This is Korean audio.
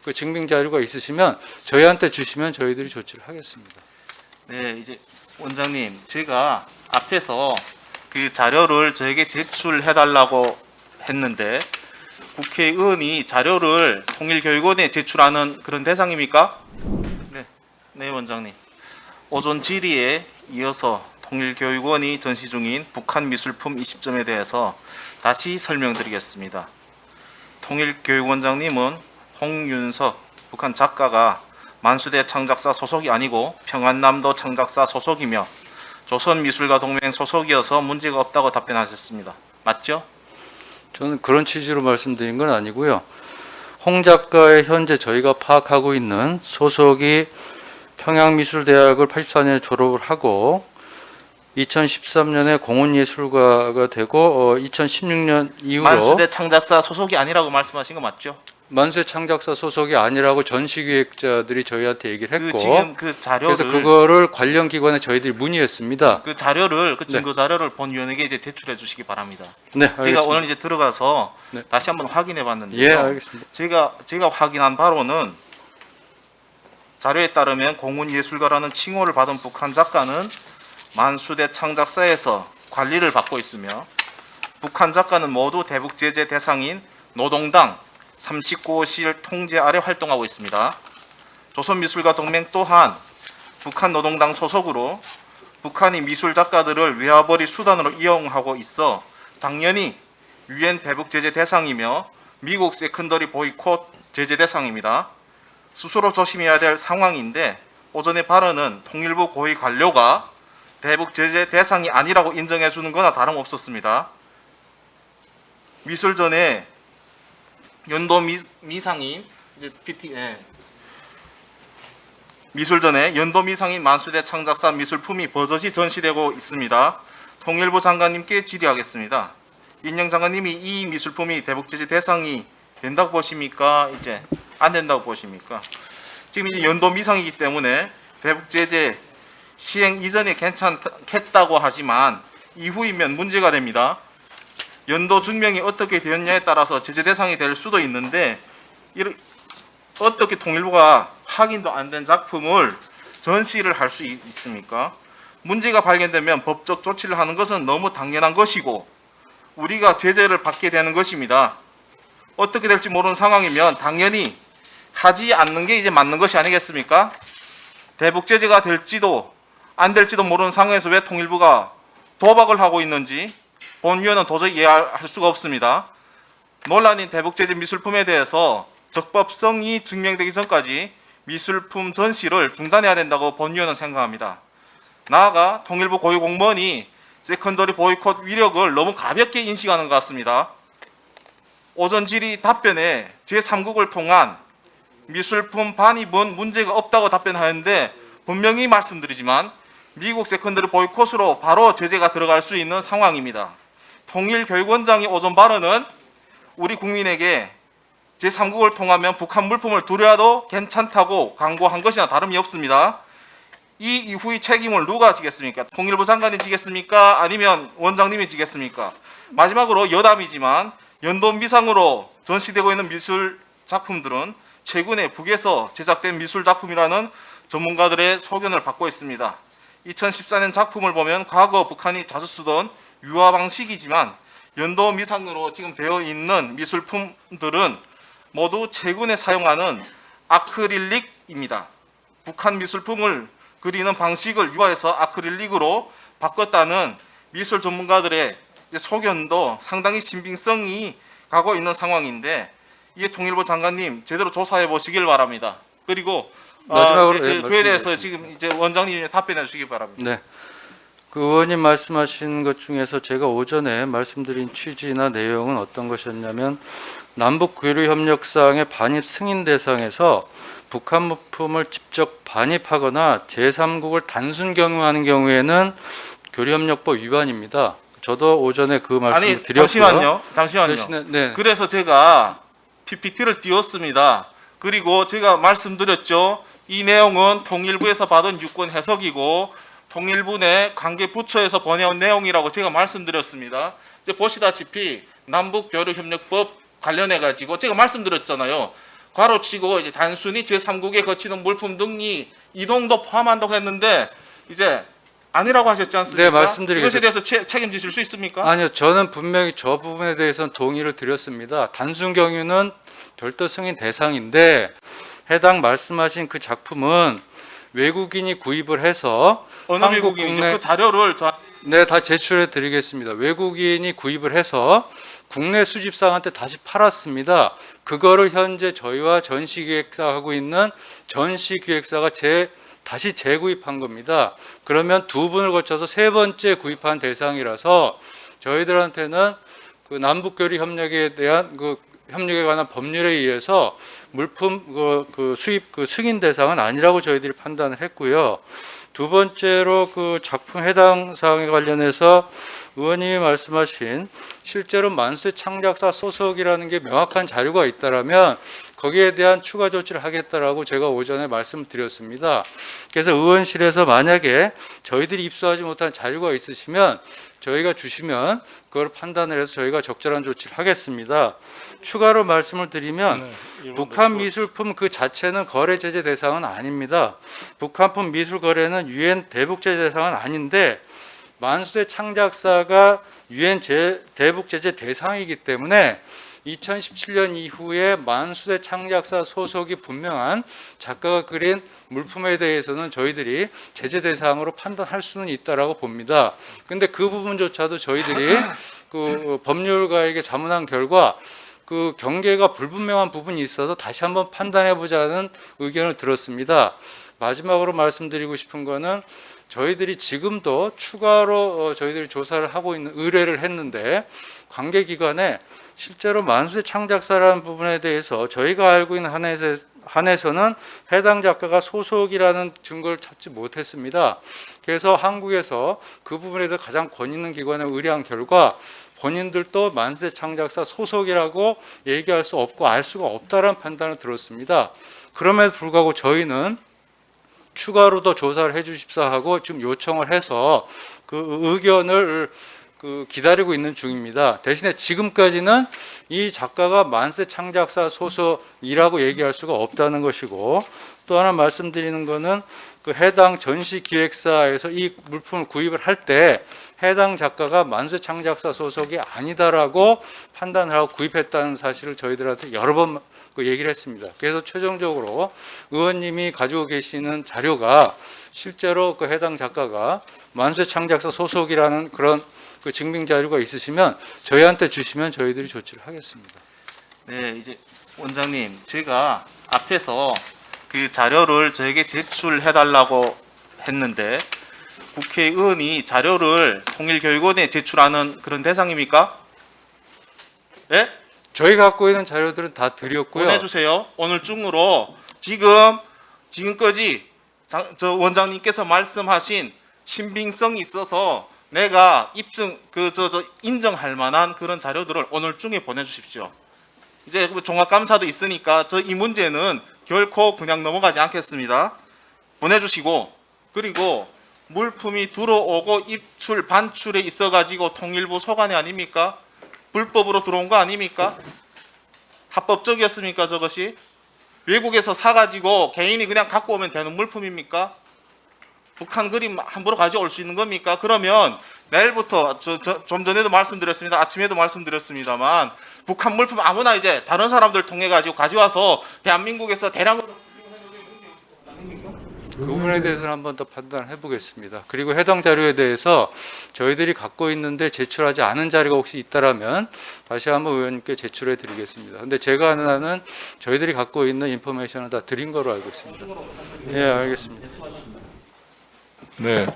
그 증빙 자료가 있으시면 저희한테 주시면 저희들이 조치를 하겠습니다. 네, 이제 원장님, 제가 앞에서 그 자료를 저에게 제출해달라고 했는데 국회의원이 자료를 통일교육원에 제출하는 그런 대상입니까? 네, 네 원장님. 오전 질의에 이어서 통일교육원이 전시 중인 북한 미술품 20점에 대해서 다시 설명드리겠습니다. 통일교육원장님은 홍윤석 북한 작가가 만수대 창작사 소속이 아니고 평안남도 창작사 소속이며 조선미술가 동맹 소속이어서 문제가 없다고 답변하셨습니다. 맞죠? 저는 그런 취지로 말씀드린 건 아니고요. 홍 작가의 현재 저희가 파악하고 있는 소속이 평양미술대학을 84년에 졸업을 하고 2013년에 공훈예술가가 되고 2016년 이후로 만수대 창작사 소속이 아니라고 말씀하신 거 맞죠? 만수대 창작사 소속이 아니라고 전시기획자들이 저희한테 얘기를 했고 지금 그 자료를 그래서 그거를 관련 기관에 저희들이 문의했습니다. 그 자료를 그 네. 증거 자료를 본위원에게 이제 제출해 주시기 바랍니다. 네, 알겠습니다. 제가 오늘 이제 들어가서 네. 다시 한번 확인해 봤는데요. 예, 알겠습니다. 제가 확인한 바로는 자료에 따르면 공훈예술가라는 칭호를 받은 북한 작가는 만수대 창작사에서 관리를 받고 있으며 북한 작가는 모두 대북 제재 대상인 노동당 39호실 통제 아래 활동하고 있습니다. 조선미술가 동맹 또한 북한 노동당 소속으로 북한이 미술 작가들을 외화벌이 수단으로 이용하고 있어 당연히 유엔 대북 제재 대상이며 미국 세컨더리 보이콧 제재 대상입니다. 스스로 조심해야 될 상황인데 오전의 발언은 통일부 고위 관료가 대북 제재 대상이 아니라고 인정해 주는 거나 다름없었습니다. 미술전에 연도 미상인 이제 PT 미술전에 연도 미상인 만수대 창작사 미술품이 버젓이 전시되고 있습니다. 통일부 장관님께 질의하겠습니다. 인영 장관님이 이 미술품이 대북 제재 대상이 된다고 보십니까? 이제 안 된다고 보십니까? 지금 이제 연도 미상이기 때문에 대북 제재 시행 이전에 괜찮겠다고 하지만 이후이면 문제가 됩니다. 연도 증명이 어떻게 되었냐에 따라서 제재 대상이 될 수도 있는데 어떻게 통일부가 확인도 안 된 작품을 전시를 할 수 있습니까? 문제가 발견되면 법적 조치를 하는 것은 너무 당연한 것이고 우리가 제재를 받게 되는 것입니다. 어떻게 될지 모르는 상황이면 당연히 하지 않는 게 이제 맞는 것이 아니겠습니까? 대북 제재가 될지도 안 될지도 모르는 상황에서 왜 통일부가 도박을 하고 있는지 본위원은 도저히 이해할 수가 없습니다. 논란인 대북 제재 미술품에 대해서 적법성이 증명되기 전까지 미술품 전시를 중단해야 된다고 본위원은 생각합니다. 나아가 통일부 고위 공무원이 세컨더리 보이콧 위력을 너무 가볍게 인식하는 것 같습니다. 오전 질의 답변에 제3국을 통한 미술품 반입은 문제가 없다고 답변하였는데 분명히 말씀드리지만 미국 세컨더리 보이콧으로 바로 제재가 들어갈 수 있는 상황입니다. 통일교육원장이 오전 발언은 우리 국민에게 제3국을 통하면 북한 물품을 두려워도 괜찮다고 강구한 것이나 다름이 없습니다. 이 이후의 책임을 누가 지겠습니까? 통일부 장관이 지겠습니까? 아니면 원장님이 지겠습니까? 마지막으로 여담이지만 연도 미상으로 전시되고 있는 미술 작품들은 최근에 북에서 제작된 미술 작품이라는 전문가들의 소견을 받고 있습니다. 2014년 작품을 보면 과거 북한이 자주 쓰던 유화 방식이지만 연도 미상으로 지금 되어 있는 미술품들은 모두 최근에 사용하는 아크릴릭입니다. 북한 미술품을 그리는 방식을 유화해서 아크릴릭으로 바꿨다는 미술 전문가들의 소견도 상당히 신빙성이 가고 있는 상황인데 이에 통일부 장관님 제대로 조사해 보시길 바랍니다. 그리고 마지막으로 그에 대해서 지금 이제 원장님이 답변해 주시기 바랍니다. 네. 그 의원님 말씀하신 것 중에서 제가 오전에 말씀드린 취지나 내용은 어떤 것이었냐면 남북 교류 협력상의 반입 승인 대상에서 북한 물품을 직접 반입하거나 제3국을 단순 경유하는 경우에는 교류협력법 위반입니다. 저도 오전에 그 말씀을 드렸고요. 잠시만요. 대신에, 네. 그래서 제가 PPT를 띄웠습니다. 그리고 제가 말씀드렸죠. 이 내용은 통일부에서 받은 유권 해석이고 통일부 내 관계 부처에서 보내온 내용이라고 제가 말씀드렸습니다. 이제 보시다시피 남북교류협력법 관련해 가지고 제가 말씀드렸잖아요. 괄호치고 이제 단순히 제3국에 거치는 물품 등이 이동도 포함한다고 했는데 이제 아니라고 하셨지 않습니까? 네, 말씀드리겠습니다. 이것에 대해서 책임지실 수 있습니까? 아니요, 저는 분명히 저 부분에 대해서는 동의를 드렸습니다. 단순 경유는 별도 승인 대상인데 해당 말씀하신 그 작품은 외국인이 구입을 해서 어느 한국 외국인이죠? 국내 그 자료를 네, 다 제출해 드리겠습니다. 외국인이 구입을 해서 국내 수집상한테 다시 팔았습니다. 그거를 현재 저희와 전시기획사 하고 있는 전시기획사가 다시 재구입한 겁니다. 그러면 두 분을 거쳐서 세 번째 구입한 대상이라서 저희들한테는 그 남북교류 협력에 대한 그 협력에 관한 법률에 의해서 물품 그 수입 그 승인 대상은 아니라고 저희들이 판단을 했고요. 두 번째로 그 작품 해당 사항에 관련해서 의원님이 말씀하신 실제로 만수대 창작사 소속이라는 게 명확한 자료가 있다라면 거기에 대한 추가 조치를 하겠다라고 제가 오전에 말씀드렸습니다. 그래서 의원실에서 만약에 저희들이 입수하지 못한 자료가 있으시면 저희가 주시면 그걸 판단을 해서 저희가 적절한 조치를 하겠습니다. 추가로 말씀을 드리면 북한 미술품 그 자체는 거래 제재 대상은 아닙니다. 북한품 미술 거래는 유엔 대북 제재 대상은 아닌데 만수대 창작사가 유엔 대북 제재 대상이기 때문에 2017년 이후에 만수대 창작사 소속이 분명한 작가가 그린 물품에 대해서는 저희들이 제재 대상으로 판단할 수는 있다라고 봅니다. 근데 그 부분조차도 저희들이 그 법률가에게 자문한 결과 그 경계가 불분명한 부분이 있어서 다시 한번 판단해 보자는 의견을 들었습니다. 마지막으로 말씀드리고 싶은 거는 저희들이 지금도 추가로 저희들이 조사를 하고 있는 의뢰를 했는데 관계기관에 실제로 만수대 창작사라는 부분에 대해서 저희가 알고 있는 한에서는 해당 작가가 소속이라는 증거를 찾지 못했습니다. 그래서 한국에서 그 부분에 대해서 가장 권위 있는 기관에 의뢰한 결과 본인들도 만수대 창작사 소속이라고 얘기할 수 없고 알 수가 없다라는 판단을 들었습니다. 그럼에도 불구하고 저희는 추가로 더 조사를 해 주십사 하고 지금 요청을 해서 그 의견을 기다리고 있는 중입니다. 대신에 지금까지는 이 작가가 만수대 창작사 소속이라고 얘기할 수가 없다는 것이고, 또 하나 말씀드리는 것은 그 해당 전시기획사에서 이 물품을 구입을 할 때 해당 작가가 만수대 창작사 소속이 아니다라고 판단을 하고 구입했다는 사실을 저희들한테 여러 번 얘기를 했습니다. 그래서 최종적으로 의원님이 가지고 계시는 자료가 실제로 그 해당 작가가 만수대 창작사 소속이라는 그런 그 증빙 자료가 있으시면 저희한테 주시면 저희들이 조치를 하겠습니다. 네, 이제 원장님, 제가 앞에서 그 자료를 저에게 제출해 달라고 했는데 국회의원이 자료를 통일교육원에 제출하는 그런 대상입니까? 네? 저희가 갖고 있는 자료들은 다 드렸고요. 보내주세요. 오늘 중으로 지금까지 저 원장님께서 말씀하신 신빙성이 있어서 내가 인정할 만한 그런 자료들을 오늘 중에 보내주십시오. 이제 종합감사도 있으니까 이 문제는 결코 그냥 넘어가지 않겠습니다. 보내주시고, 그리고 물품이 들어오고 입출 반출에 있어가지고 통일부 소관이 아닙니까? 불법으로 들어온 거 아닙니까? 합법적이었습니까? 저것이 외국에서 사가지고 개인이 그냥 갖고 오면 되는 물품입니까? 북한 그림 함부로 가져올 수 있는 겁니까? 그러면 내일부터 좀 전에도 말씀드렸습니다. 아침에도 말씀드렸습니다만 북한 물품 아무나 이제 다른 사람들 통해 가지고 가져와서 대한민국에서 대량으로 그 부분에 대해서는 한 번 더 판단을 해보겠습니다. 그리고 해당 자료에 대해서 저희들이 갖고 있는데 제출하지 않은 자료가 혹시 있다라면 다시 한번 의원님께 제출해 드리겠습니다. 근데 제가 아는 한은 저희들이 갖고 있는 인포메이션을 다 드린 거로 알고 있습니다. 예, 알겠습니다. 네.